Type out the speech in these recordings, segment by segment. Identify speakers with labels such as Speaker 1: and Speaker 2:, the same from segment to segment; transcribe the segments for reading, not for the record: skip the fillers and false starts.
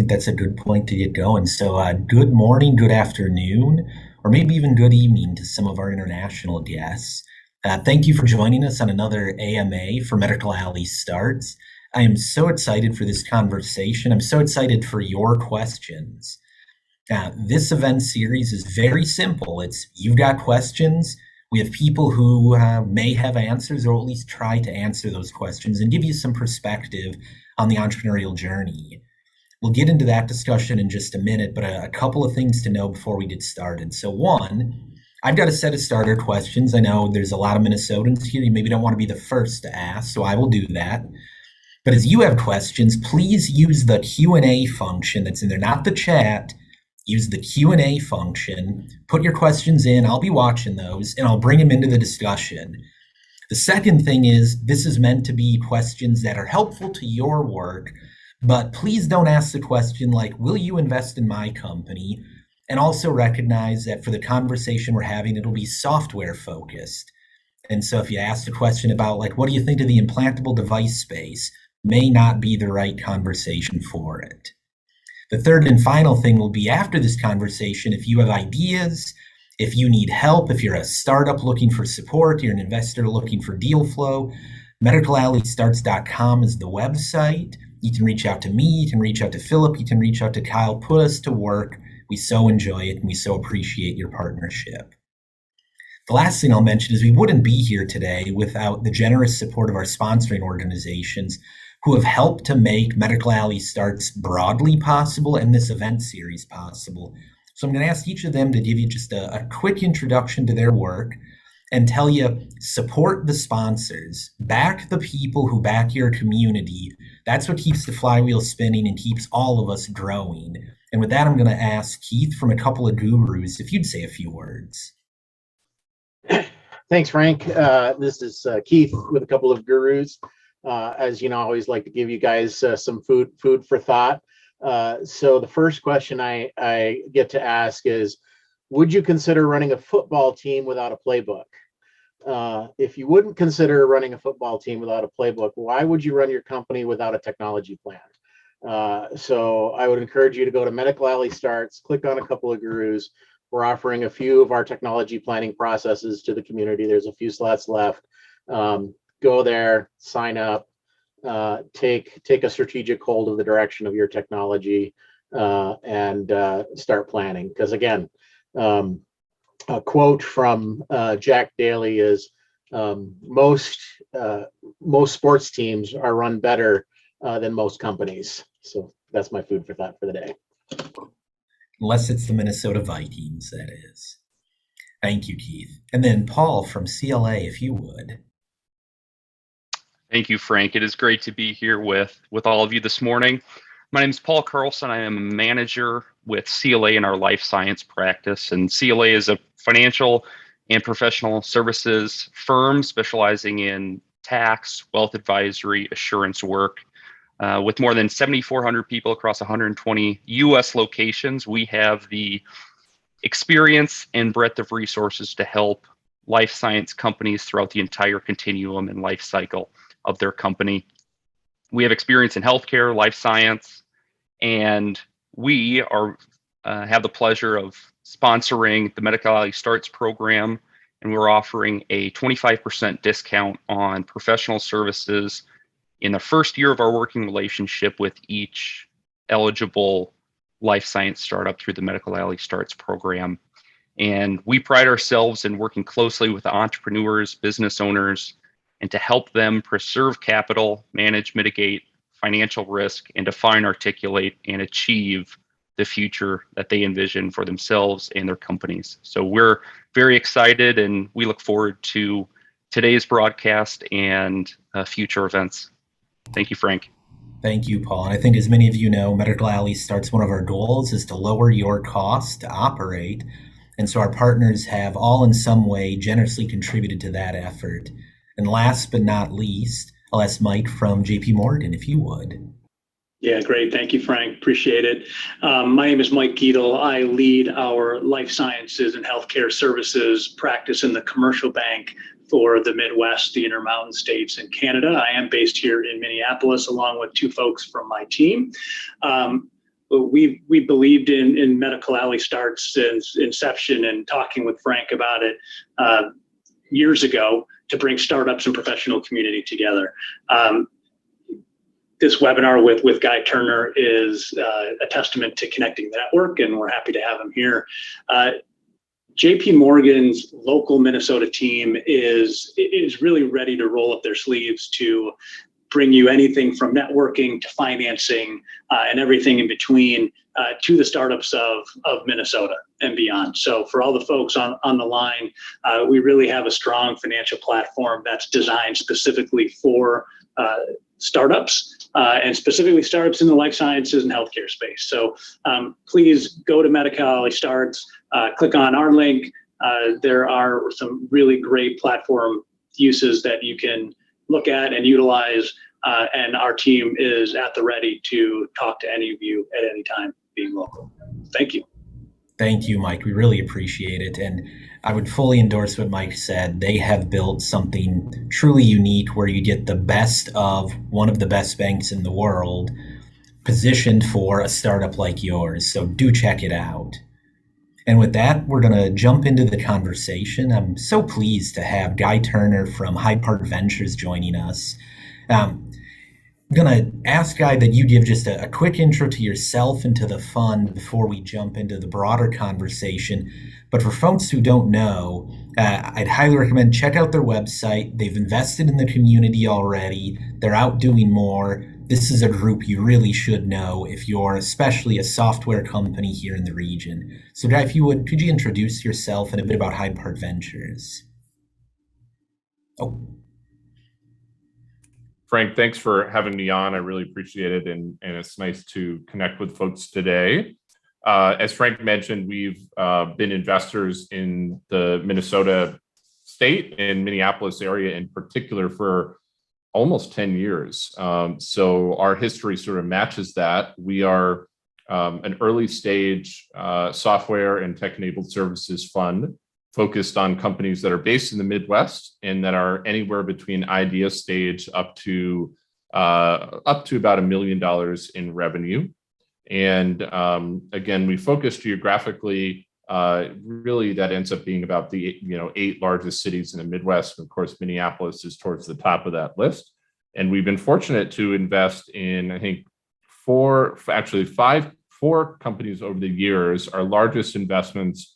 Speaker 1: think that's a good point to get going. So, good morning, good afternoon, or maybe even good evening to some of our international guests. Thank you for joining us on another AMA for Medical Alley Starts. I am so excited for this conversation. I'm so excited for your questions. This event series is very simple. It's you've got questions. We have people who may have answers or at least try to answer those questions and give you some perspective on the entrepreneurial journey. We'll get into that discussion in just a minute, but a couple of things to know before we get started. So one, I've got a set of starter questions. I know there's a lot of Minnesotans here. You maybe don't want to be the first to ask, so I will do that. But as you have questions, please use the Q&A function that's in there, not the chat. Use the Q&A function. Put your questions in. I'll be watching those, and I'll bring them into the discussion. The second thing is this is meant to be questions that are helpful to your work, but please don't ask the question like, will you invest in my company? And also recognize that for the conversation we're having, it'll be software focused. And so if you ask a question about like, what do you think of the implantable device space, may not be the right conversation for it. The third and final thing will be after this conversation, if you have ideas, if you need help, if you're a startup looking for support, you're an investor looking for deal flow, medicalallystarts.com is the website. You can reach out to me, you can reach out to Philip, you can reach out to Kyle, put us to work. We so enjoy it and we so appreciate your partnership. The last thing I'll mention is we wouldn't be here today without the generous support of our sponsoring organizations who have helped to make Medical Alley Starts broadly possible and this event series possible. So I'm going to ask each of them to give you just a quick introduction to their work and tell you, support the sponsors, back the people who back your community. That's what keeps the flywheel spinning and keeps all of us growing. And with that, I'm going to ask Keith from a couple of gurus if you'd say a few words.
Speaker 2: Thanks, Frank. This is Keith with a couple of gurus. As you know, I always like to give you guys some food for thought. So the first question I get to ask is, would you consider running a football team without a playbook? If you wouldn't consider running a football team without a playbook, why would you run your company without a technology plan? So I would encourage you to go to Medical Alley Starts, click on a couple of gurus. We're offering a few of our technology planning processes to the community. There's a few slots left. Go there, sign up, take a strategic hold of the direction of your technology, and start planning. Because again, a quote from Jack Daly is, most sports teams are run better than most companies. So that's my food for thought for the day.
Speaker 1: Unless it's the Minnesota Vikings, that is. Thank you, Keith. And then Paul from CLA, if you would.
Speaker 3: Thank you, Frank. It is great to be here with all of you this morning. My name is Paul Carlson. I am a manager with CLA in our life science practice. And CLA is a financial and professional services firm specializing in tax, wealth advisory, assurance work. With more than 7,400 people across 120 U.S. locations, we have the experience and breadth of resources to help life science companies throughout the entire continuum and life cycle of their company. We have experience in healthcare, life science, and we have the pleasure of sponsoring the Medical Alley Starts program, and we're offering a 25% discount on professional services in the first year of our working relationship with each eligible life science startup through the Medical Alley Starts program. And we pride ourselves in working closely with entrepreneurs, business owners, and to help them preserve capital, manage, mitigate financial risk, and define, articulate, and achieve the future that they envision for themselves and their companies. So we're very excited, and we look forward to today's broadcast and future events. Thank you, Frank.
Speaker 1: Thank you, Paul. And I think as many of you know, Medical Alley Starts, one of our goals is to lower your cost to operate. And so our partners have all in some way generously contributed to that effort. And last but not least, I'll ask Mike from JP Morgan, if you would.
Speaker 4: Yeah, great. Thank you, Frank. Appreciate it. My name is Mike Giedel. I lead our life sciences and healthcare services practice in the commercial bank for the Midwest, the Intermountain States, and Canada. I am based here in Minneapolis, along with two folks from my team. we believed in Medical Alley Starts since inception, and talking with Frank about it years ago to bring startups and professional community together. This webinar with Guy Turner is a testament to connecting the network, and we're happy to have him here. JP Morgan's local Minnesota team is really ready to roll up their sleeves to bring you anything from networking to financing and everything in between to the startups of Minnesota and beyond. So for all the folks on the line, we really have a strong financial platform that's designed specifically for startups and specifically startups in the life sciences and healthcare space. So please go to Medical Alley Starts, click on our link. There are some really great platform uses that you can look at and utilize, and our team is at the ready to talk to any of you at any time, being local. Thank you.
Speaker 1: Thank you, Mike. We really appreciate it. And I would fully endorse what Mike said. They have built something truly unique where you get the best of one of the best banks in the world positioned for a startup like yours. So do check it out. And with that, we're going to jump into the conversation. I'm so pleased to have Guy Turner from Hyde Park Ventures joining us. I'm going to ask Guy that you give just a quick intro to yourself and to the fund before we jump into the broader conversation. But for folks who don't know, I'd highly recommend check out their website. They've invested in the community already. They're out doing more. This is a group you really should know if you're especially a software company here in the region. So Guy, if you would, could you introduce yourself and a bit about Hyde Park Ventures? Oh.
Speaker 5: Frank, thanks for having me on. I really appreciate it, and it's nice to connect with folks today. As Frank mentioned, we've been investors in the Minnesota state and Minneapolis area in particular for almost 10 years. So our history sort of matches that. We are an early stage software and tech-enabled services fund focused on companies that are based in the Midwest and that are anywhere between idea stage up to about $1 million in revenue. And again, we focus geographically. Really, that ends up being about the 8 largest cities in the Midwest. And of course, Minneapolis is towards the top of that list. And we've been fortunate to invest in, I think, 4 companies over the years. Our largest investments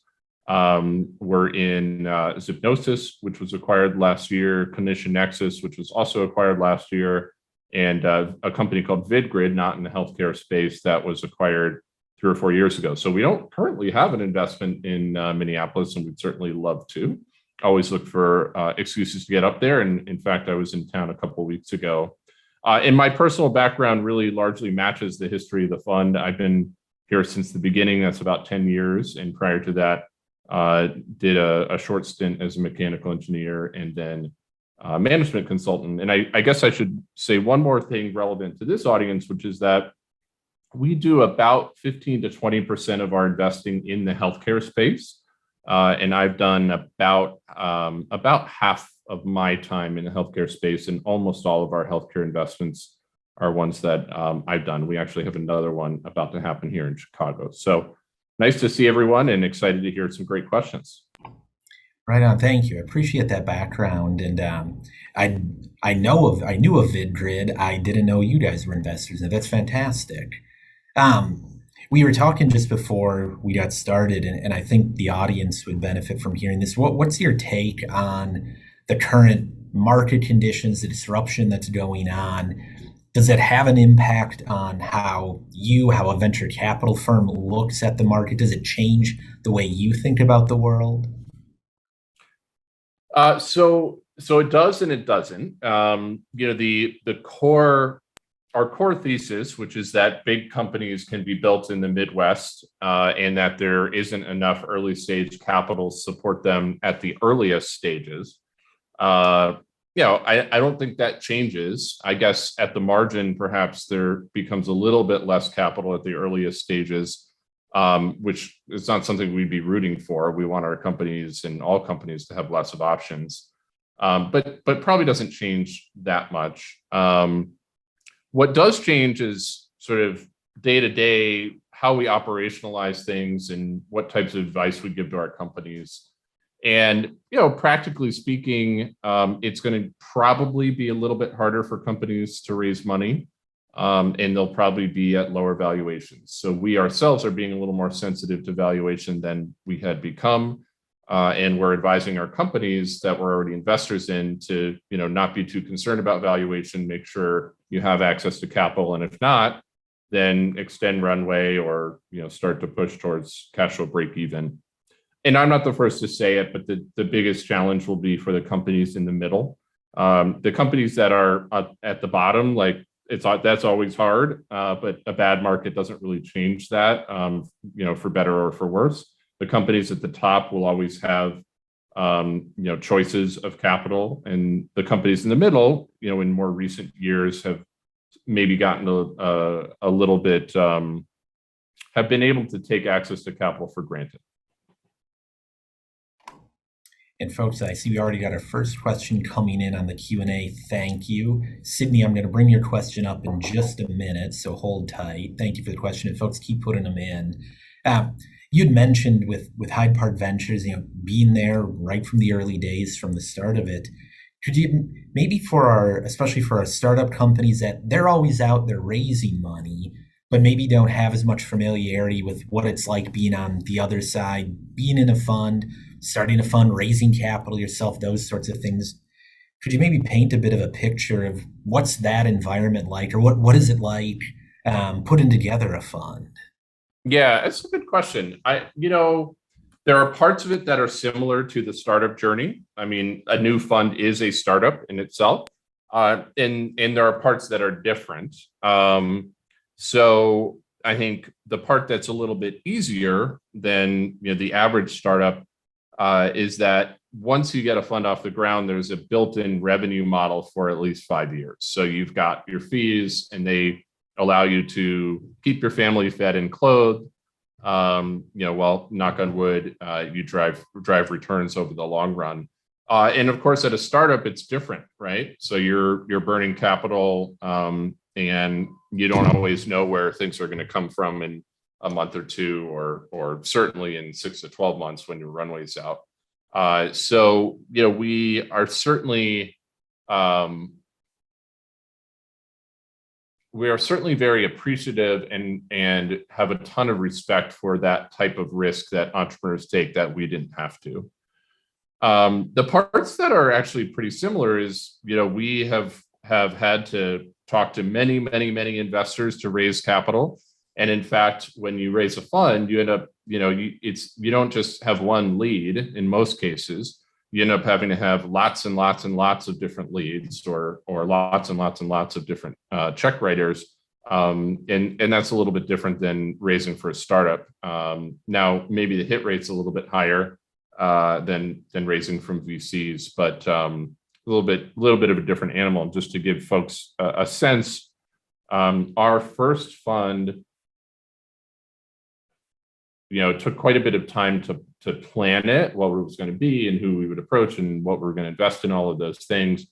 Speaker 5: were in Zipnosis, which was acquired last year, ClinicianNexus, which was also acquired last year, and a company called VidGrid, not in the healthcare space, that was acquired 3 or 4 years ago. So we don't currently have an investment in Minneapolis, and we'd certainly love to. Always look for excuses to get up there. And in fact, I was in town a couple of weeks ago. And my personal background really largely matches the history of the fund. I've been here since the beginning. That's about 10 years. And prior to that, did a short stint as a mechanical engineer and then management consultant. And I guess I should say one more thing relevant to this audience, which is that we do about 15 to 20% of our investing in the healthcare space. And I've done about half of my time in the healthcare space, and almost all of our healthcare investments are ones that I've done. We actually have another one about to happen here in Chicago. So nice to see everyone and excited to hear some great questions.
Speaker 1: Right on. Thank you. I appreciate that background. And I knew of VidGrid. I didn't know you guys were investors. And that's fantastic. We were talking just before we got started, and I think the audience would benefit from hearing this. What's your take on the current market conditions, the disruption that's going on? Does it have an impact on how a venture capital firm looks at the market? Does it change the way you think about the world?
Speaker 5: So it does and it doesn't. Our core thesis, which is that big companies can be built in the Midwest, and that there isn't enough early stage capital to support them at the earliest stages. I don't think that changes. I guess at the margin, perhaps there becomes a little bit less capital at the earliest stages, which is not something we'd be rooting for. We want our companies and all companies to have lots of options, but probably doesn't change that much. What does change is sort of day to day how we operationalize things and what types of advice we give to our companies. And, practically speaking, it's going to probably be a little bit harder for companies to raise money, and they'll probably be at lower valuations. So we ourselves are being a little more sensitive to valuation than we had become. And we're advising our companies that we're already investors in to, not be too concerned about valuation, make sure you have access to capital. And if not, then extend runway or, start to push towards cash flow break even. And I'm not the first to say it, but the biggest challenge will be for the companies in the middle. The companies that are at the bottom, that's always hard, but a bad market doesn't really change that, for better or for worse. The companies at the top will always have, choices of capital, and the companies in the middle, in more recent years have maybe gotten a little bit, have been able to take access to capital for granted.
Speaker 1: And folks, I see we already got our first question coming in on the Q&A. Thank you. Sydney, I'm going to bring your question up in just a minute, so hold tight. Thank you for the question, and folks, keep putting them in. You'd mentioned with Hyde Park Ventures, being there right from the early days, from the start of it. Could you maybe especially for our startup companies that they're always out there raising money, but maybe don't have as much familiarity with what it's like being on the other side, being in a fund, starting a fund, raising capital yourself, those sorts of things. Could you maybe paint a bit of a picture of what's that environment like, or what is it like putting together a fund?
Speaker 5: Yeah, it's a good question. There are parts of it that are similar to the startup journey. I mean, a new fund is a startup in itself, and there are parts that are different. So I think the part that's a little bit easier than the average startup is that once you get a fund off the ground, there's a built-in revenue model for at least 5 years. So you've got your fees, and they allow you to keep your family fed and clothed. While knock on wood, you drive returns over the long run. And of course, at a startup, it's different, right? So you're burning capital, and you don't always know where things are going to come from in a month or two, or certainly in 6 to 12 months when your runway's out. So we are certainly very appreciative and have a ton of respect for that type of risk that entrepreneurs take that we didn't have to. The parts that are actually pretty similar is, we have had to talk to many, many, many investors to raise capital. And in fact, when you raise a fund, you end up, you don't just have one lead in most cases. You end up having to have lots and lots and lots of different leads, or lots and lots and lots of different check writers. And that's a little bit different than raising for a startup. Now, maybe the hit rate's a little bit higher than raising from VCs, but a little bit of a different animal. Just to give folks a sense, our first fund, it took quite a bit of time to plan it, what it was going to be and who we would approach and what we were going to invest in, all of those things.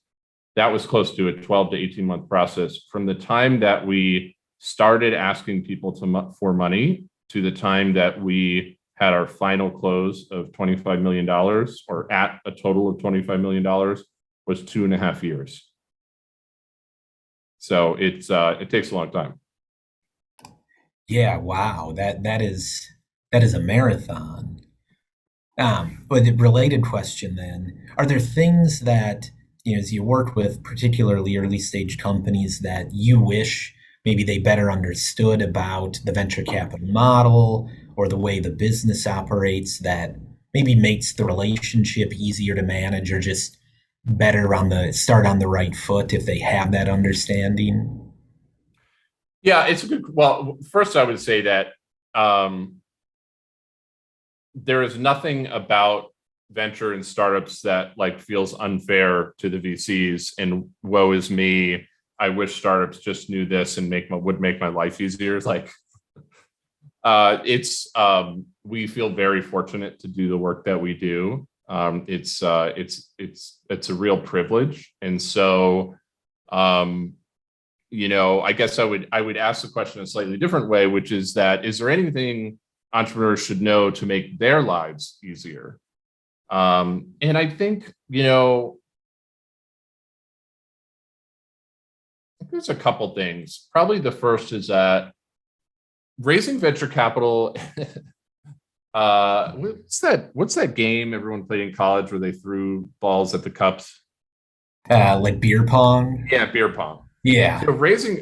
Speaker 5: That was close to a 12 to 18 month process. From the time that we started asking people for money to the time that we had our final close of $25 million, or at a total of $25 million, was 2.5 years. So it takes a long time.
Speaker 1: Yeah, wow, that is a marathon. But the related question then, are there things that, as you work with particularly early stage companies, that you wish maybe they better understood about the venture capital model or the way the business operates, that maybe makes the relationship easier to manage, or just better start on the right foot if they have that understanding?
Speaker 5: Yeah, it's a good. Well, first I would say that there is nothing about venture and startups that feels unfair to the VCs, and woe is me, I wish startups just knew this and would make my life easier. We feel very fortunate to do the work that we do. It's a real privilege. And so, I guess I would ask the question a slightly different way, which is that, is there anything entrepreneurs should know to make their lives easier? And I think, there's a couple things. Probably the first is that raising venture capital, what's that game everyone played in college where they threw balls at the cups?
Speaker 1: Like beer pong.
Speaker 5: Yeah, beer pong.
Speaker 1: Yeah.
Speaker 5: So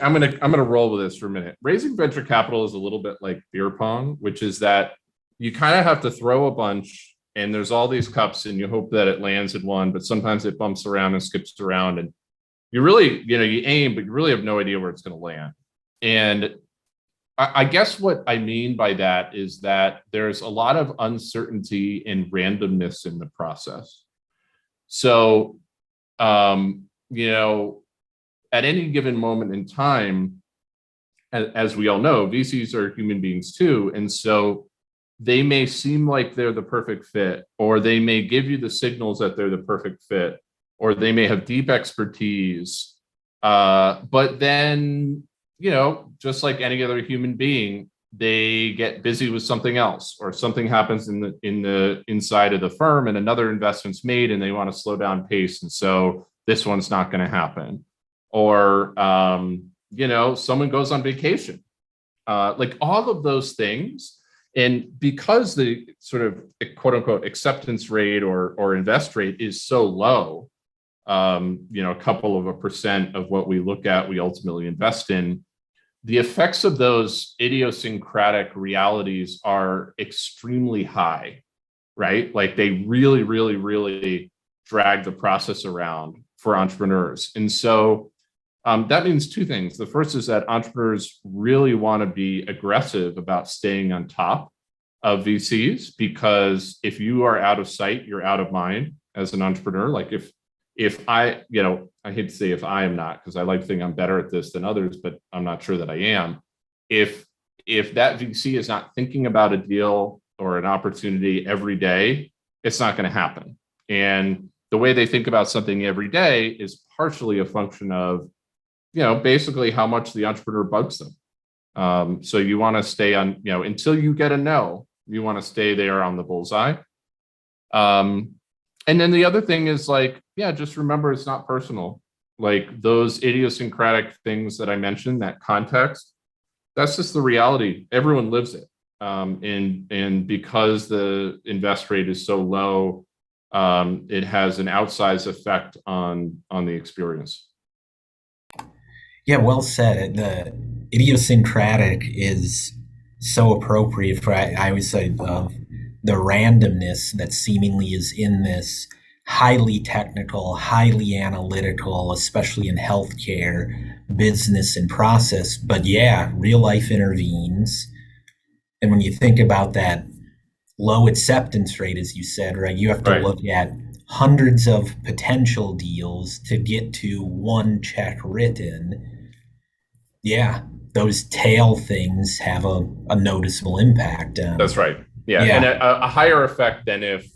Speaker 5: I'm gonna roll with this for a minute. Raising venture capital is a little bit like beer pong, which is that you kind of have to throw a bunch, and there's all these cups, and you hope that it lands in one, but sometimes it bumps around and skips around, and you really, you aim, but you really have no idea where it's going to land. And I guess what I mean by that is that there's a lot of uncertainty and randomness in the process. So, at any given moment in time, as we all know, VCs are human beings too. And so they may seem like they're the perfect fit, or they may give you the signals that they're the perfect fit, or they may have deep expertise. But then, just like any other human being, they get busy with something else, or something happens in the inside of the firm and another investment's made and they want to slow down pace. And so this one's not going to happen. Or, someone goes on vacation, like all of those things. And because the sort of quote unquote acceptance rate or invest rate is so low, a couple of % of what we look at, we ultimately invest in, the effects of those idiosyncratic realities are extremely high, right? Like they really, really, really drag the process around for entrepreneurs. And so that means two things. The first is that entrepreneurs really want to be aggressive about staying on top of VCs, because if you are out of sight, you're out of mind as an entrepreneur. Like if I hate to say if I am not, because I like to think I'm better at this than others, but I'm not sure that I am. If that VC is not thinking about a deal or an opportunity every day, it's not going to happen. And the way they think about something every day is partially a function of, basically how much the entrepreneur bugs them. So you want to stay on, until you get a no, you want to stay there on the bullseye. And then the other thing is just remember it's not personal. Like those idiosyncratic things that I mentioned, that context, that's just the reality. Everyone lives it. And because the invest rate is so low, it has an outsized effect on the experience.
Speaker 1: Yeah, well said. The idiosyncratic is so appropriate for, I always say, the randomness that seemingly is in this highly technical, highly analytical, especially in healthcare, business and process. But yeah, real life intervenes. And when you think about that low acceptance rate, as you said, right, you have to look at hundreds of potential deals to get to one check written. Yeah, those tail things have a noticeable impact.
Speaker 5: That's right. Yeah. And a higher effect than if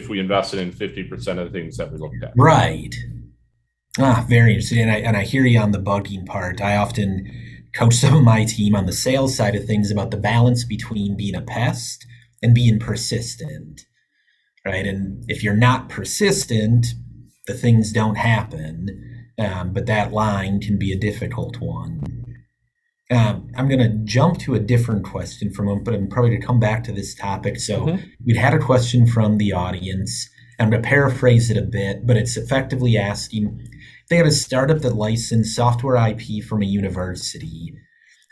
Speaker 5: we invested in 50% of the things that we looked at.
Speaker 1: Right. Very interesting. And I hear you on the bugging part. I often coach some of my team on the sales side of things about the balance between being a pest and being persistent, right? And if you're not persistent, the things don't happen. But that line can be a difficult one. I'm going to jump to a different question for a moment, but I'm probably going to come back to this topic. So we'd had a question from the audience. I'm going to paraphrase it a bit, but it's effectively asking, if they had a startup that licensed software IP from a university,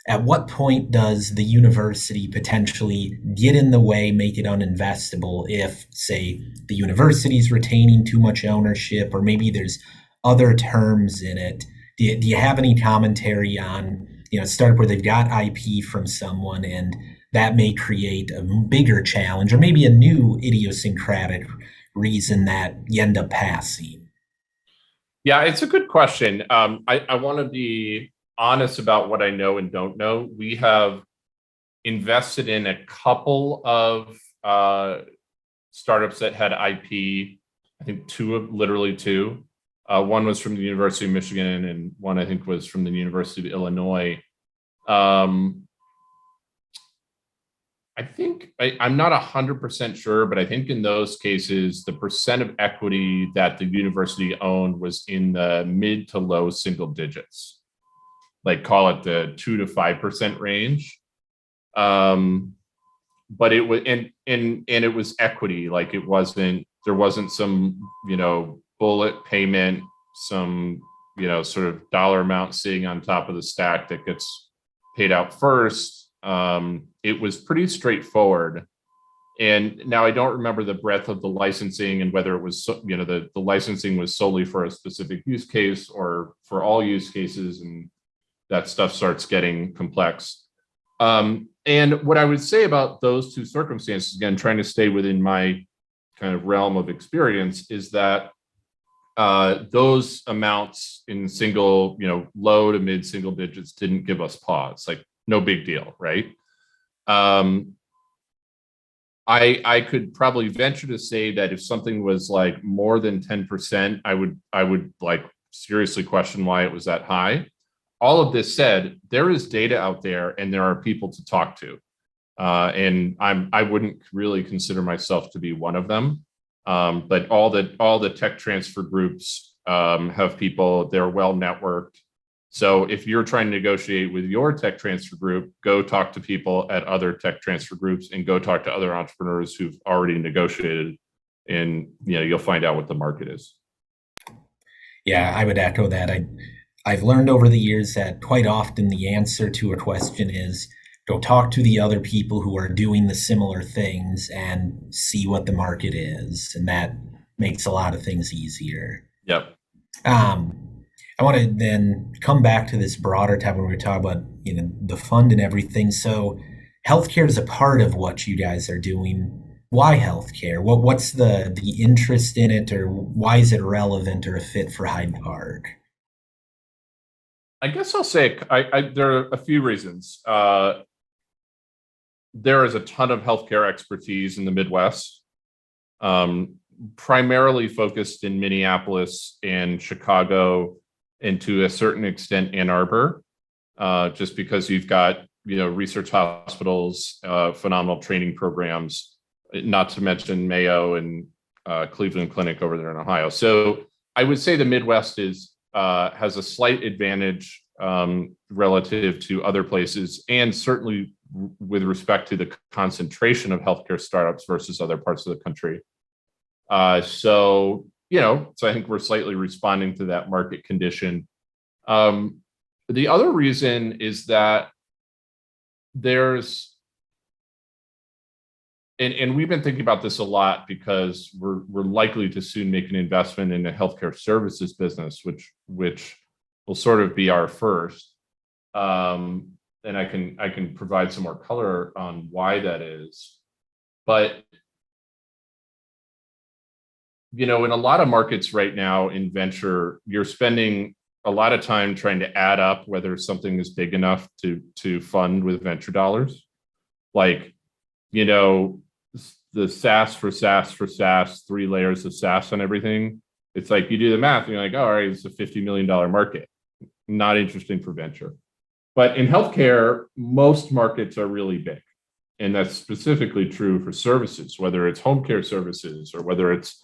Speaker 1: at what point does the university potentially get in the way, make it uninvestable if, say, the university is retaining too much ownership, or maybe there's other terms in it? Do you have any commentary on, a startup where they've got IP from someone and that may create a bigger challenge, or maybe a new idiosyncratic reason that you end up passing?
Speaker 5: Yeah, it's a good question. I want to be honest about what I know and don't know. We have invested in a couple of startups that had IP. I think literally two. One was from the University of Michigan, and one I think was from the University of Illinois. I think I'm not 100% sure, but I think in those cases, the percent of equity that the university owned was in the mid to low single digits, like call it the 2 to 5% range. But it was and it was equity, like there wasn't some bullet payment, some sort of dollar amount sitting on top of the stack that gets paid out first. It was pretty straightforward. And now I don't remember the breadth of the licensing and whether it was, the licensing was solely for a specific use case or for all use cases, and that stuff starts getting complex. And what I would say about those two circumstances, again, trying to stay within my kind of realm of experience, is that those amounts in single, low to mid single digits didn't give us pause. Like, no big deal, right? I could probably venture to say that if something was like more than 10%, I would like seriously question why it was that high. All of this said, there is data out there and there are people to talk to. And I wouldn't really consider myself to be one of them. But all the tech transfer groups have people, they're well networked. So if you're trying to negotiate with your tech transfer group, go talk to people at other tech transfer groups and go talk to other entrepreneurs who've already negotiated, and you'll find out what the market is.
Speaker 1: Yeah, I would echo that. I've learned over the years that quite often the answer to a question is go talk to the other people who are doing the similar things and see what the market is. And that makes a lot of things easier.
Speaker 5: Yep.
Speaker 1: I want to then come back to this broader topic when we talk about, the fund and everything. So healthcare is a part of what you guys are doing. Why healthcare? What's the interest in it, or why is it relevant or a fit for Hyde Park?
Speaker 5: I guess I'll say there are a few reasons. There is a ton of healthcare expertise in the Midwest, primarily focused in Minneapolis and Chicago, and to a certain extent Ann Arbor, just because you've got research hospitals, phenomenal training programs, not to mention Mayo and Cleveland Clinic over there in Ohio. So I would say the Midwest has a slight advantage relative to other places, and certainly with respect to the concentration of healthcare startups versus other parts of the country. So I think we're slightly responding to that market condition. The other reason is that there's, and we've been thinking about this a lot because we're likely to soon make an investment in a healthcare services business, which will sort of be our first. And I can provide some more color on why that is. But in a lot of markets right now in venture, you're spending a lot of time trying to add up whether something is big enough to fund with venture dollars. Like, the SaaS for SaaS, 3 layers of SaaS on everything. It's like you do the math and you're like, all right, it's a $50 million market. Not interesting for venture. But in healthcare, most markets are really big. And that's specifically true for services, whether it's home care services or whether it's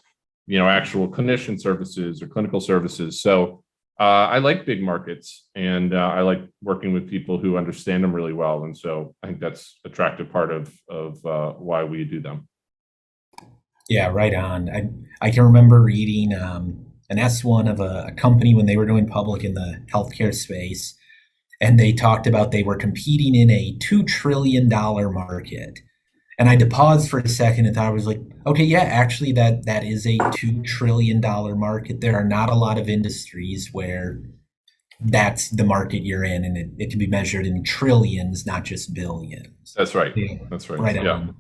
Speaker 5: actual clinician services or clinical services. So I like big markets, and I like working with people who understand them really well. And so I think that's an attractive part of why we do them.
Speaker 1: Yeah, right on. I can remember reading an S1 of a company when they were going public in the healthcare space, and they talked about they were competing in a $2 trillion market. And I had to pause for a second and thought, I was like, okay, yeah, actually that is a $2 trillion market. There are not a lot of industries where that's the market you're in, and it can be measured in trillions, not just billions.
Speaker 5: That's right.
Speaker 1: Yeah.
Speaker 5: That's right.
Speaker 1: Right
Speaker 5: Yeah.
Speaker 1: on.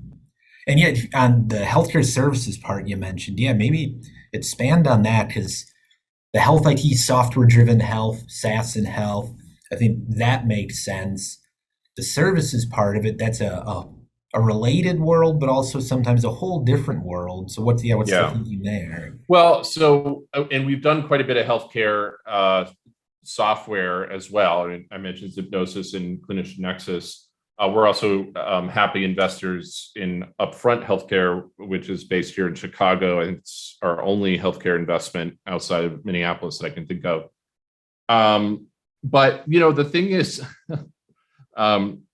Speaker 1: And yet on the healthcare services part you mentioned, yeah, maybe expand on that, because the health IT, software driven health, SaaS and health, I think that makes sense. The services part of it, that's a a related world, but also sometimes a whole different world. So what's the thinking there?
Speaker 5: Well, so, and we've done quite a bit of healthcare software as well. I mentioned Zipnosis and ClinicianNexus. We're also happy investors in Upfront Healthcare, which is based here in Chicago. I think it's our only healthcare investment outside of Minneapolis that I can think of. But the thing is,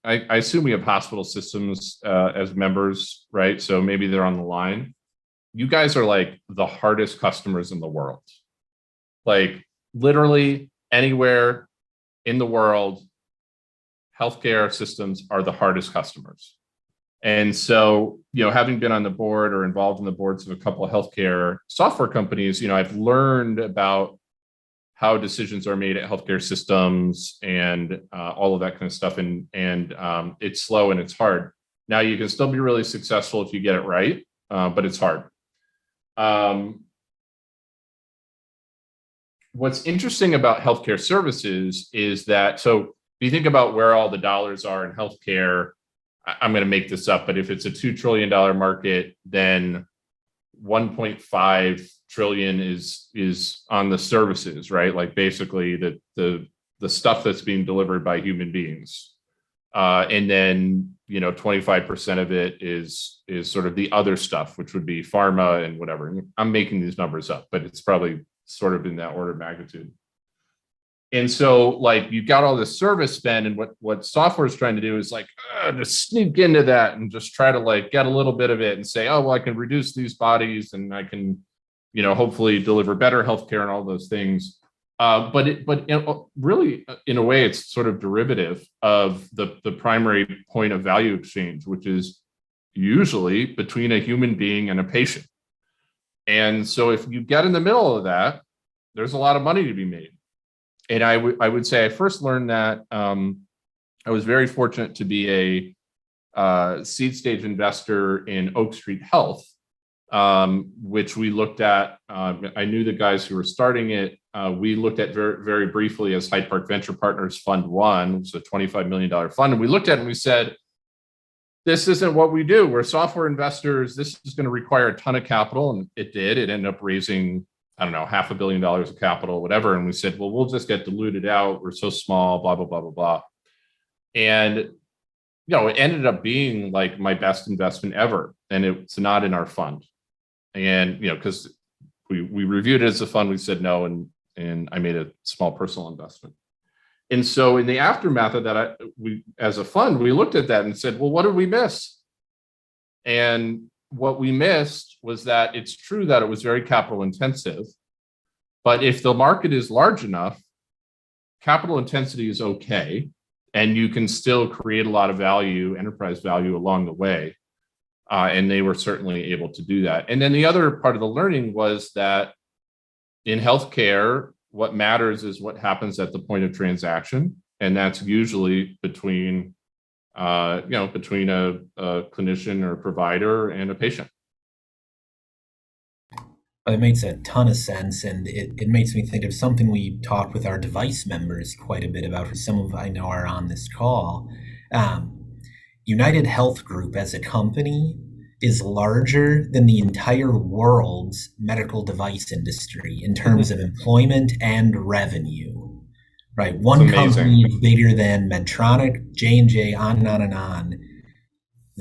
Speaker 5: I assume we have hospital systems as members, right? So maybe they're on the line. You guys are like the hardest customers in the world. Like literally anywhere in the world, healthcare systems are the hardest customers. And so, having been on the board or involved in the boards of a couple of healthcare software companies, I've learned about how decisions are made at healthcare systems and all of that kind of stuff. And it's slow and it's hard. Now you can still be really successful if you get it right, but it's hard. What's interesting about healthcare services is that, so if you think about where all the dollars are in healthcare, I'm going to make this up, but if it's a $2 trillion market, then 1.5 trillion is on the services, right? Like basically the stuff that's being delivered by human beings. And then, 25% of it is sort of the other stuff, which would be pharma and whatever. And I'm making these numbers up, but it's probably sort of in that order of magnitude. And so like you've got all this service spend, and what software is trying to do is like just sneak into that and just try to like get a little bit of it and say, oh, well, I can reduce these bodies and I can, hopefully deliver better healthcare and all those things. But really, in a way, it's sort of derivative of the primary point of value exchange, which is usually between a human being and a patient. And so if you get in the middle of that, there's a lot of money to be made. And I would say I first learned that I was very fortunate to be a seed stage investor in Oak Street Health, which we looked at. I knew the guys who were starting it. We looked at very, very briefly as Hyde Park Venture Partners Fund 1, which is a $25 million fund. And we looked at it and we said, this isn't what we do. We're software investors. This is going to require a ton of capital. And it did. It ended up raising, I don't know, $500 million of capital, whatever. And we said, well, we'll just get diluted out. We're so small, blah, blah, blah, blah, blah. And, it ended up being like my best investment ever. And it's not in our fund. And, because we reviewed it as a fund, we said no. And I made a small personal investment. And so in the aftermath of that, we, as a fund, we looked at that and said, well, what did we miss? And what we missed was that it's true that it was very capital intensive, but if the market is large enough, capital intensity is okay, and you can still create a lot of value, enterprise value along the way. And they were certainly able to do that. And then the other part of the learning was that in healthcare, what matters is what happens at the point of transaction. And that's usually between a clinician or provider and a patient.
Speaker 1: It makes a ton of sense, and it makes me think of something we talked with our device members quite a bit about, who some of I know are on this call. United Health Group as a company is larger than the entire world's medical device industry in terms of employment and revenue. Right, one company is bigger than Medtronic, J&J, on and on and on.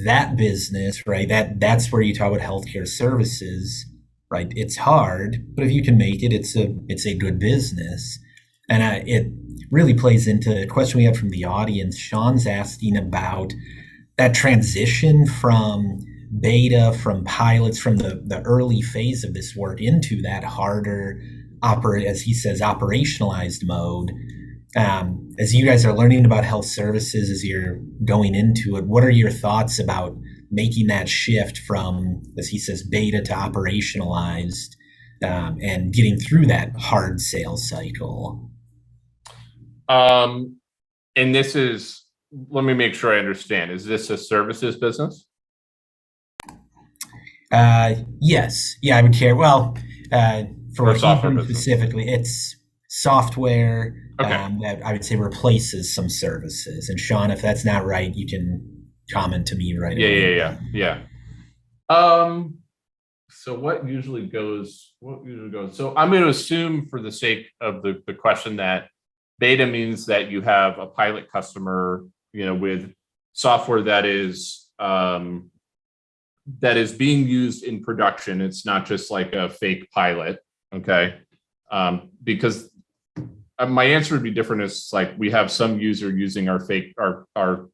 Speaker 1: That business, right? That's where you talk about healthcare services, right? It's hard, but if you can make it, it's a good business. And it really plays into a question we had from the audience. Sean's asking about that transition from beta, from pilots, from the early phase of this work into that harder, as he says, operationalized mode. As you guys are learning about health services, as you're going into it, what are your thoughts about making that shift from, as he says, beta to operationalized, and getting through that hard sales cycle?
Speaker 5: And this is, let me make sure I understand. Is this a services business?
Speaker 1: Yes. Yeah, I would care. Well, for
Speaker 5: software
Speaker 1: specifically, it's software
Speaker 5: okay.
Speaker 1: That I would say replaces some services. And Sean, if that's not right, you can common to me right away.
Speaker 5: Yeah. So what usually goes? So I'm going to assume, for the sake of the question, that beta means that you have a pilot customer, with software that is being used in production. It's not just like a fake pilot, okay? Because my answer would be different. It's like we have some user using our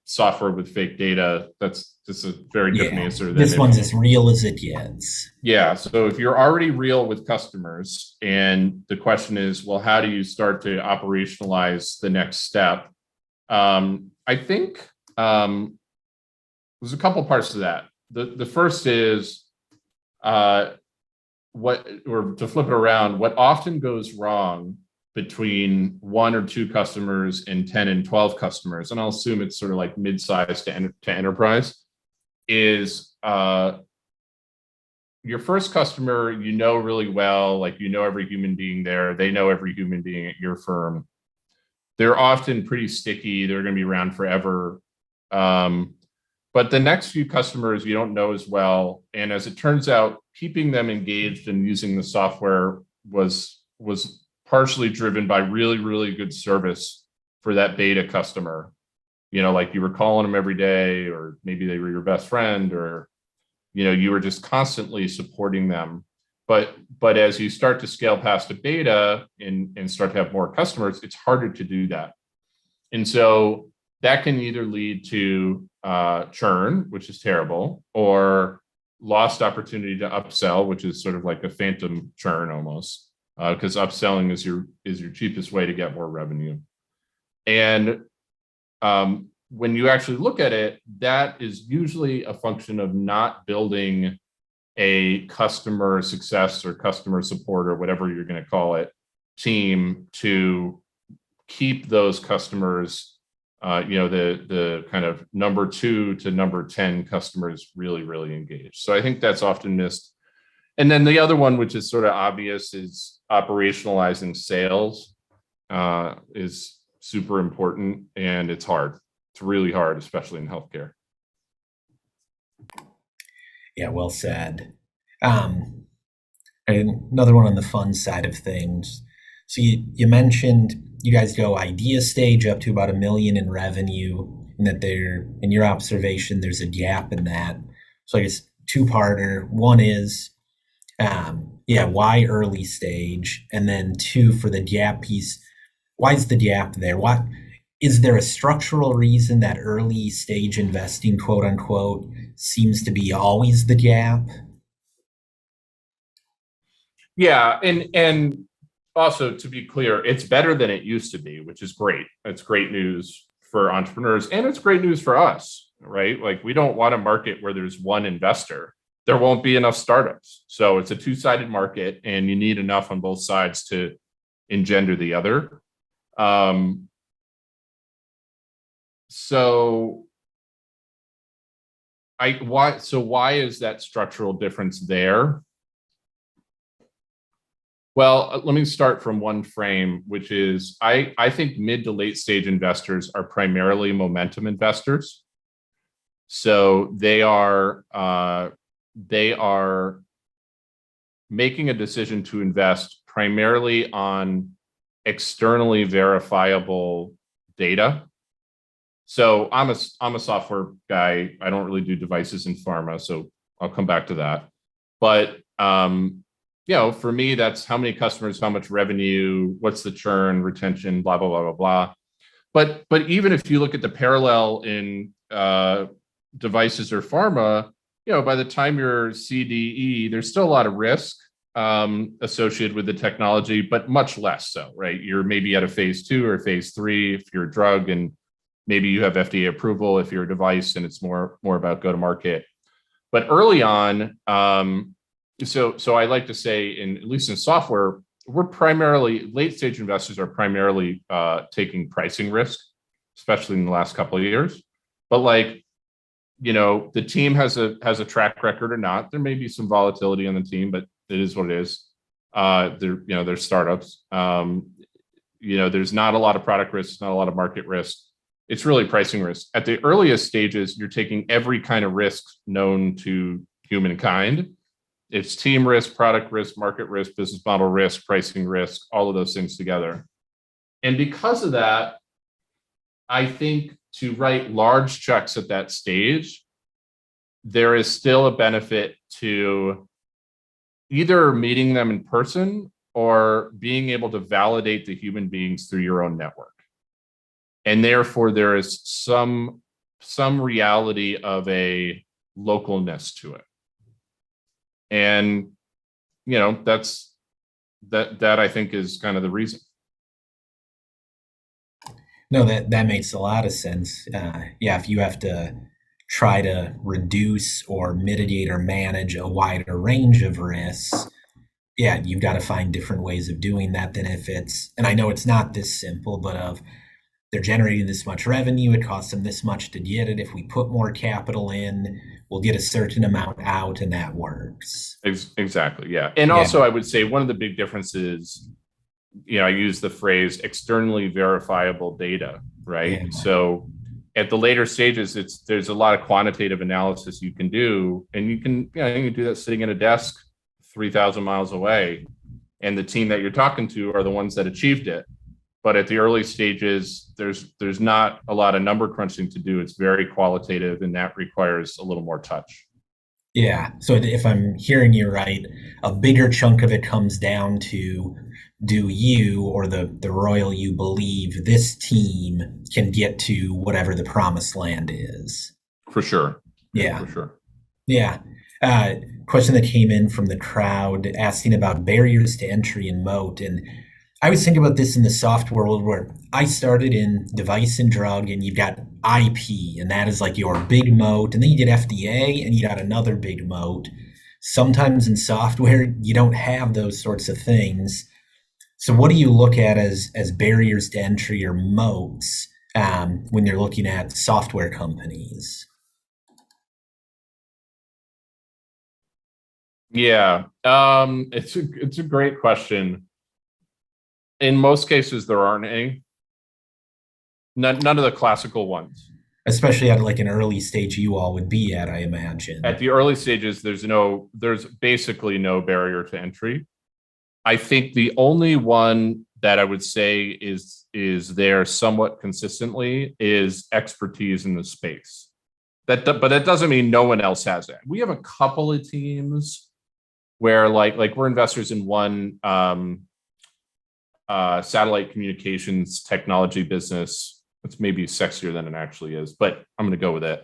Speaker 5: software with fake data. That's just a very different answer.
Speaker 1: This one's as real as it gets.
Speaker 5: Yeah. So if you're already real with customers, and the question is, well, how do you start to operationalize the next step? I think there's a couple parts to that. The first is to flip it around, what often goes wrong between 1 or 2 customers and 10 and 12 customers, and I'll assume it's sort of like mid-size to enterprise, is your first customer, really well, like every human being there, they know every human being at your firm. They're often pretty sticky. They're going to be around forever. But the next few customers you don't know as well. And as it turns out, keeping them engaged and using the software was partially driven by really, really good service for that beta customer. Like you were calling them every day, or maybe they were your best friend, or, you were just constantly supporting them. But as you start to scale past a beta and start to have more customers, it's harder to do that. And so that can either lead to churn, which is terrible, or lost opportunity to upsell, which is sort of like a phantom churn almost, because upselling is your cheapest way to get more revenue. And when you actually look at it, that is usually a function of not building a customer success or customer support, or whatever you're going to call it, team to keep those customers, the kind of number 2 to number 10 customers really, really engaged. So I think that's often missed. And then the other one, which is sort of obvious, is operationalizing sales is super important, and it's hard. It's really hard, especially in healthcare.
Speaker 1: Yeah, well said. And another one on the fun side of things. So you mentioned you guys go idea stage up to about $1 million in revenue, and that in your observation, there's a gap in that. So I guess 2-parter. One is, why early stage? And then 2, for the gap piece, why is the gap there? Is there a structural reason that early stage investing, quote unquote, seems to be always the gap?
Speaker 5: Yeah, and also, to be clear, it's better than it used to be, which is great. It's great news for entrepreneurs, and it's great news for us, right? Like, we don't want a market where there's one investor. There won't be enough startups. So it's a 2-sided market, and you need enough on both sides to engender the other. So why is that structural difference there? Well, let me start from one frame, which is I think mid to late stage investors are primarily momentum investors. So they are making a decision to invest primarily on externally verifiable data. So I'm a software guy. I don't really do devices in pharma, so I'll come back to that. But for me, that's how many customers, how much revenue, what's the churn, retention, blah, blah, blah, blah, blah. But even if you look at the parallel in devices or pharma, by the time you're CDE, there's still a lot of risk associated with the technology, but much less so, right? You're maybe at a phase 2 or phase 3 if you're a drug, and maybe you have FDA approval if you're a device, and it's more about go to market. But early on, so I like to say, at least in software, we're primarily, late stage investors are primarily taking pricing risk, especially in the last couple of years. But the team has a track record or not. There may be some volatility on the team, but it is what it is. They're startups. There's not a lot of product risk, not a lot of market risk. It's really pricing risk. At the earliest stages, you're taking every kind of risk known to humankind. It's team risk, product risk, market risk, business model risk, pricing risk, all of those things together. And because of that, I think to write large checks at that stage, there is still a benefit to either meeting them in person or being able to validate the human beings through your own network. And therefore, there is some reality of a localness to it. And, you know, that I think is kind of the reason.
Speaker 1: No, that makes a lot of sense. Yeah, if you have to try to reduce or mitigate or manage a wider range of risks, yeah, you've got to find different ways of doing that than if it's, and I know it's not this simple, but of they're generating this much revenue, it costs them this much to get it. If we put more capital in, we'll get a certain amount out, and that works.
Speaker 5: Exactly, yeah. And
Speaker 1: Yeah.
Speaker 5: also, I would say one of the big differences, you know, I use the phrase externally verifiable data, right?
Speaker 1: Yeah.
Speaker 5: So at the later stages, there's a lot of quantitative analysis you can do, and you can do that sitting at a desk 3,000 miles away, and the team that you're talking to are the ones that achieved it. But at the early stages, there's not a lot of number crunching to do. It's very qualitative, and that requires a little more touch.
Speaker 1: Yeah. So if I'm hearing you right, a bigger chunk of it comes down to, do you or the royal you believe this team can get to whatever the promised land is?
Speaker 5: For sure.
Speaker 1: Yeah.
Speaker 5: For sure.
Speaker 1: Yeah. Question that came in from the crowd asking about barriers to entry and moat. And I always think about this in the software world where I started in device and drug, and you've got IP, and that is like your big moat. And then you get FDA, and you got another big moat. Sometimes in software, you don't have those sorts of things. So what do you look at as barriers to entry or moats when you're looking at software companies?
Speaker 5: Yeah, it's a great question. In most cases, there aren't any. None of the classical ones.
Speaker 1: Especially at like an early stage you all would be at, I imagine.
Speaker 5: At the early stages, there's basically no barrier to entry. I think the only one that I would say is there somewhat consistently is expertise in the space. But that doesn't mean no one else has it. We have a couple of teams where like we're investors in one satellite communications technology business. It's maybe sexier than it actually is, but I'm going to go with it.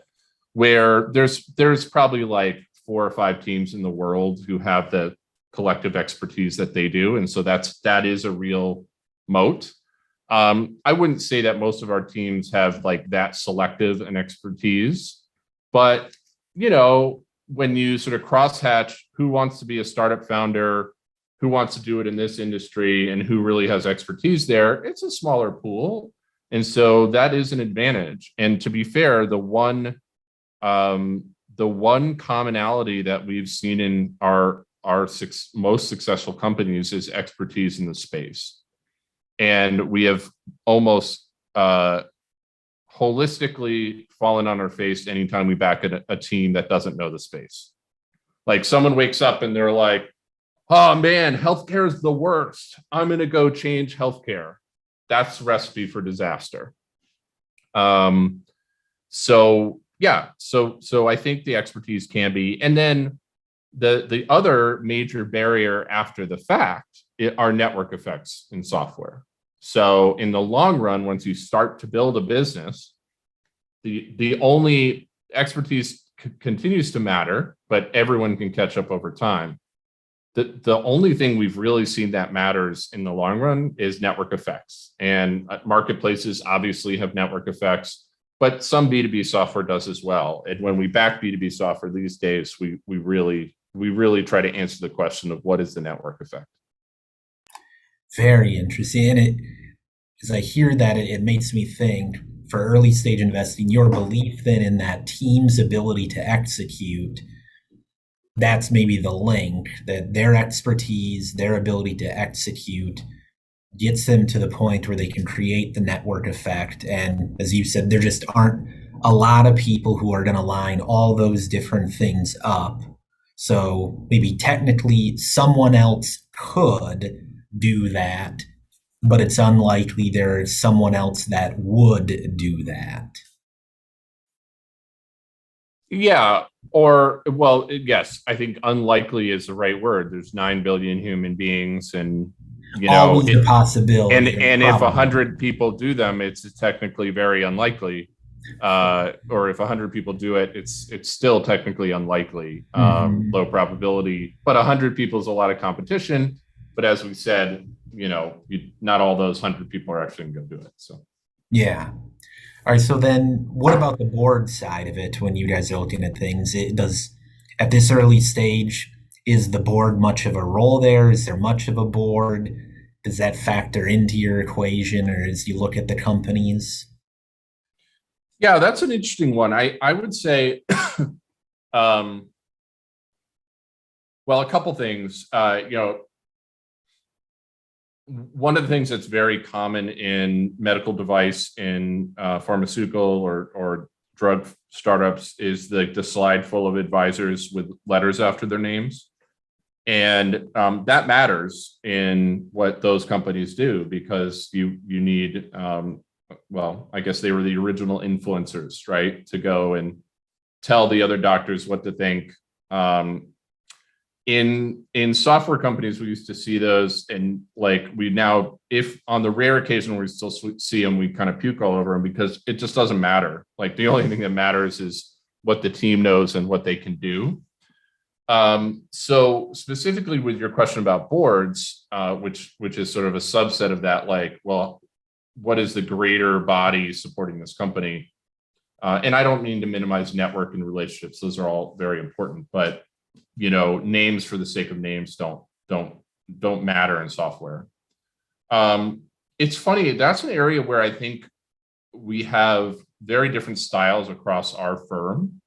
Speaker 5: Where there's probably like 4 or 5 teams in the world who have the collective expertise that they do, and so that is a real moat. I wouldn't say that most of our teams have like that selective an expertise, but you know, when you sort of crosshatch who wants to be a startup founder, who wants to do it in this industry, and who really has expertise there, it's a smaller pool. And so that is an advantage. And to be fair, the one commonality that we've seen in our most successful companies is expertise in the space. And we have almost holistically fallen on our face anytime we back a team that doesn't know the space. Like someone wakes up and they're like, oh man, healthcare is the worst. I'm going to go change healthcare. That's a recipe for disaster. So I think the expertise can be, and then the other major barrier after the fact are network effects in software. So in the long run, once you start to build a business, the only expertise continues to matter, but everyone can catch up over time. The only thing we've really seen that matters in the long run is network effects. And marketplaces obviously have network effects, but some B2B software does as well. And when we back B2B software these days, we really try to answer the question of what is the network effect.
Speaker 1: Very interesting. And as I hear that, it makes me think, for early stage investing, your belief then in that team's ability to execute, that's maybe the link, that their expertise, their ability to execute gets them to the point where they can create the network effect. And as you said, there just aren't a lot of people who are going to line all those different things up. So maybe technically someone else could do that, but it's unlikely there's someone else that would do that.
Speaker 5: Yeah, or well, yes, I think unlikely is the right word. There's 9 billion human beings, and
Speaker 1: Always a possibility.
Speaker 5: and if 100 people do them, it's technically very unlikely. Or if 100 people do it, it's still technically unlikely, low probability. But 100 people is a lot of competition. But as we said, not all those 100 people are actually going to do it. So
Speaker 1: yeah. All right. So then, what about the board side of it? When you guys are looking at things, it does at this early stage, is the board much of a role there? Is there much of a board? Does that factor into your equation, or as you look at the companies?
Speaker 5: yeah, that's an interesting one. I would say, well, a couple things. One of the things that's very common in medical device, in pharmaceutical or drug startups, is the slide full of advisors with letters after their names. And that matters in what those companies do, because you need, well, I guess they were the original influencers, right? To go and tell the other doctors what to think. In software companies, we used to see those, and like we now, if on the rare occasion we still see them, we kind of puke all over them, because it just doesn't matter. Like the only thing that matters is what the team knows and what they can do. So specifically with your question about boards, which is sort of a subset of that, like, well, what is the greater body supporting this company? And I don't mean to minimize network and relationships; those are all very important. But names for the sake of names don't matter in software. It's funny, that's an area where I think we have very different styles across our firm,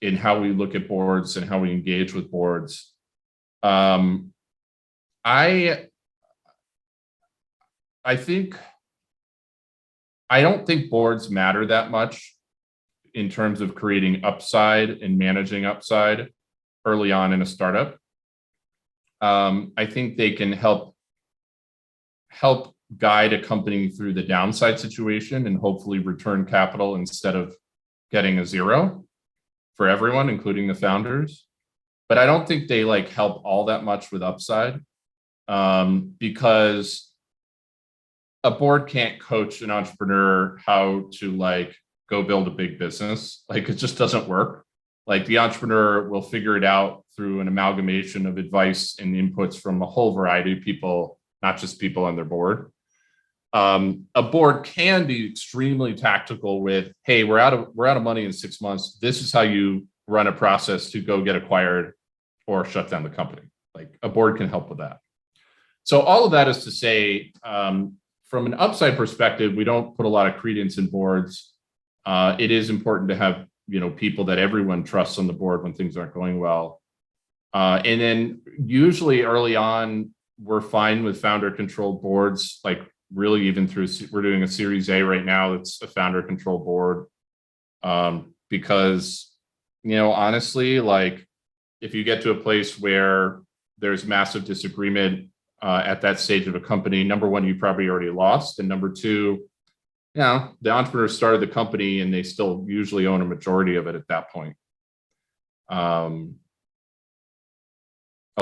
Speaker 5: in how we look at boards and how we engage with boards. I don't think boards matter that much in terms of creating upside and managing upside early on in a startup. I think they can help guide a company through the downside situation and hopefully return capital instead of getting a zero for everyone, including the founders. But I don't think they help all that much with upside, because a board can't coach an entrepreneur how to go build a big business. It just doesn't work. The entrepreneur will figure it out through an amalgamation of advice and inputs from a whole variety of people, not just people on their board. A board can be extremely tactical with, hey, we're out of money in 6 months. This is how you run a process to go get acquired or shut down the company. A board can help with that. So all of that is to say, from an upside perspective, we don't put a lot of credence in boards. It is important to have people that everyone trusts on the board when things aren't going well. And then usually early on, we're fine with founder-controlled boards, really even through, we're doing a Series A right now that's a founder-controlled board. Because, honestly, if you get to a place where there's massive disagreement at that stage of a company, number one, you probably already lost. And number two, the entrepreneur started the company and they still usually own a majority of it at that point. I'll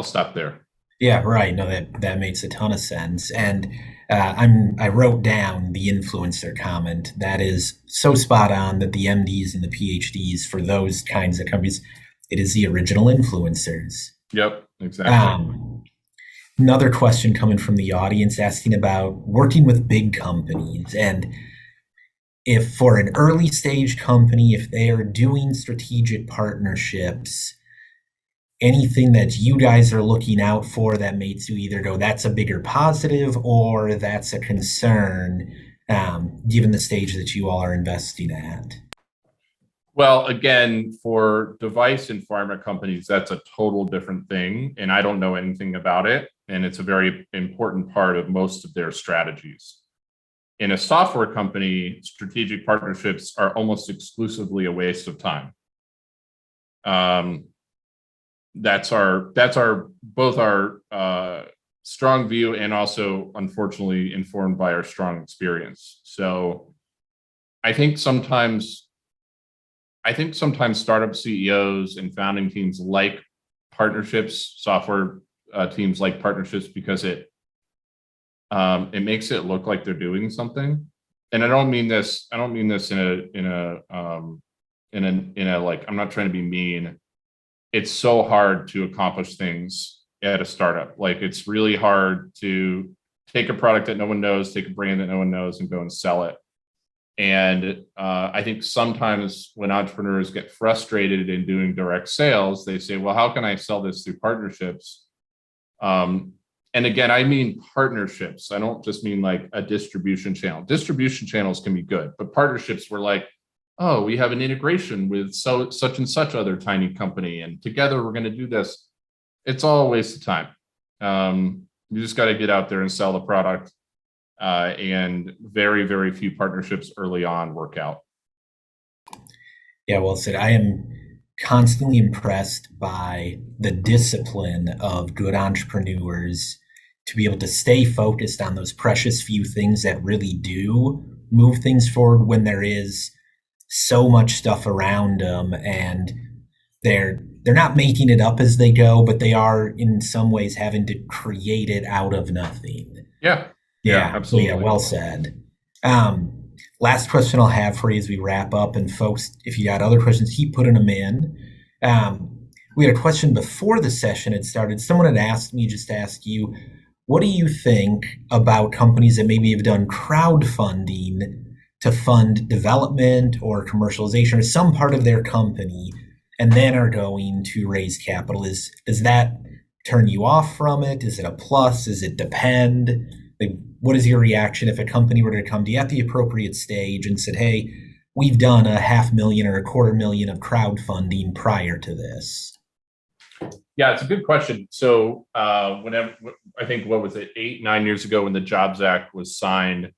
Speaker 5: stop there.
Speaker 1: Yeah, right. No, that makes a ton of sense. And I wrote down the influencer comment. That is so spot on, that the MDs and the PhDs for those kinds of companies, it is the original influencers.
Speaker 5: Yep, exactly.
Speaker 1: Another question coming from the audience asking about working with big companies, and if for an early stage company, if they are doing strategic partnerships, anything that you guys are looking out for that makes you either go, that's a bigger positive, or that's a concern, given the stage that you all are investing at?
Speaker 5: Well, again, for device and pharma companies, that's a total different thing, and I don't know anything about it. and it's a very important part of most of their strategies. In a software company, strategic partnerships are almost exclusively a waste of time. That's both our strong view, and also unfortunately informed by our strong experience. So I think sometimes startup CEOs and founding teams like partnerships, software teams like partnerships, because it makes it look like they're doing something. And I don't mean this in a like, I'm not trying to be mean. It's so hard to accomplish things at a startup. Like, it's really hard to take a product that no one knows, take a brand that no one knows, and go and sell it. And I think sometimes when entrepreneurs get frustrated in doing direct sales, they say, well, how can I sell this through partnerships? And again, I mean partnerships. I don't just mean like a distribution channel. Distribution channels can be good, but partnerships were like, oh, we have an integration with such and such other tiny company, and together we're going to do this. It's all a waste of time. You just got to get out there and sell the product. And very, very few partnerships early on work out.
Speaker 1: Yeah, well said. I am constantly impressed by the discipline of good entrepreneurs to be able to stay focused on those precious few things that really do move things forward when there is so much stuff around them, and they're not making it up as they go, but they are in some ways having to create it out of nothing.
Speaker 5: Yeah,
Speaker 1: absolutely.
Speaker 5: absolutely.
Speaker 1: Yeah, well said. Last question I'll have for you as we wrap up, and folks, if you got other questions, keep putting them in. We had a question before the session had started. Someone had asked me just to ask you, what do you think about companies that maybe have done crowdfunding to fund development or commercialization or some part of their company, and then are going to raise capital? Does that turn you off from it? Is it a plus? Does it depend? Like, what is your reaction if a company were to come to you at the appropriate stage and said, hey, we've done $500,000 or $250,000 of crowdfunding prior to this?
Speaker 5: Yeah, it's a good question. So whenever, I think, what was it, 8-9 years ago when the Jobs Act was signed,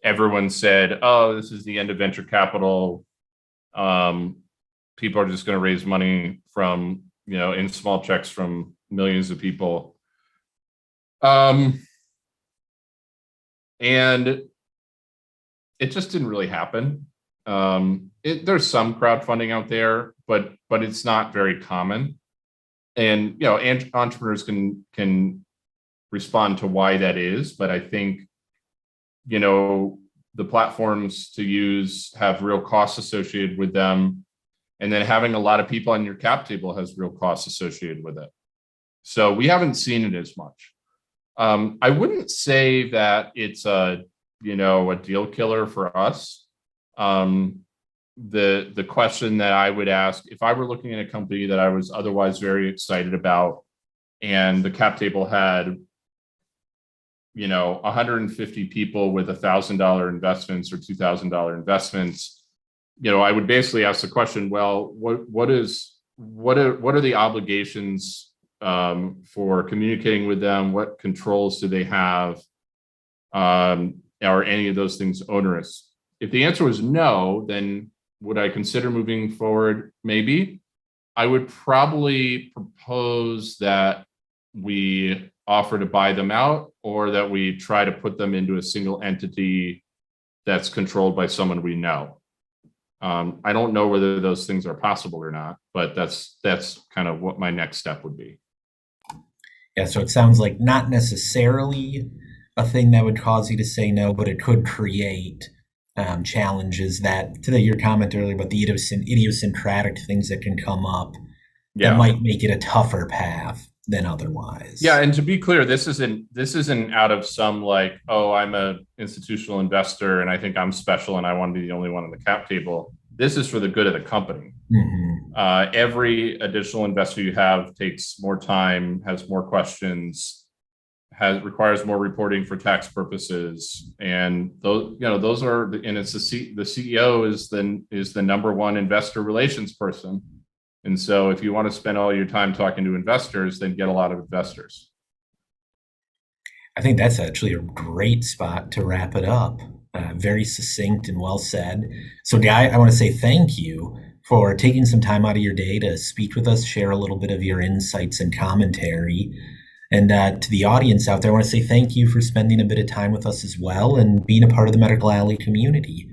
Speaker 5: everyone said, oh, this is the end of venture capital. People are just going to raise money from, in small checks from millions of people. And it just didn't really happen. There's some crowdfunding out there, but it's not very common. And entrepreneurs can respond to why that is, but I think the platforms to use have real costs associated with them, and then having a lot of people on your cap table has real costs associated with it. So we haven't seen it as much. I wouldn't say that it's a deal killer for us. The question that I would ask, if I were looking at a company that I was otherwise very excited about, and the cap table had 150 people with $1,000 investments or $2,000 investments, I would basically ask the question, well, what are the obligations for communicating with them? What controls do they have? Are any of those things onerous? If the answer was no, then would I consider moving forward? Maybe. I would probably propose that we offer to buy them out, or that we try to put them into a single entity that's controlled by someone we know. I don't know whether those things are possible or not, but that's kind of what my next step would be.
Speaker 1: Yeah, so it sounds like not necessarily a thing that would cause you to say no, but it could create challenges that, to your comment earlier about the idiosyncratic things that can come up that might make it a tougher path than otherwise.
Speaker 5: Yeah, and to be clear, this isn't out of some like, oh, I'm an institutional investor and I think I'm special and I want to be the only one on the cap table. This is for the good of the company. Mm-hmm. Every additional investor you have takes more time, has more questions, requires more reporting for tax purposes, and those are, and it's the CEO is the number one investor relations person. And so if you want to spend all your time talking to investors, then get a lot of investors.
Speaker 1: I think that's actually a great spot to wrap it up. Very succinct and well said. So, Guy, I want to say thank you for taking some time out of your day to speak with us, share a little bit of your insights and commentary. And to the audience out there, I want to say thank you for spending a bit of time with us as well and being a part of the Medical Alley community.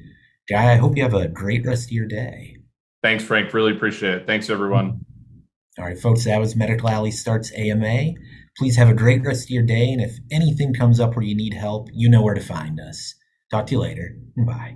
Speaker 1: Guy, I hope you have a great rest of your day.
Speaker 5: Thanks, Frank. Really appreciate it. Thanks, everyone.
Speaker 1: All right, folks, that was Medical Alley Starts AMA. Please have a great rest of your day. And if anything comes up where you need help, you know where to find us. Talk to you later. Bye.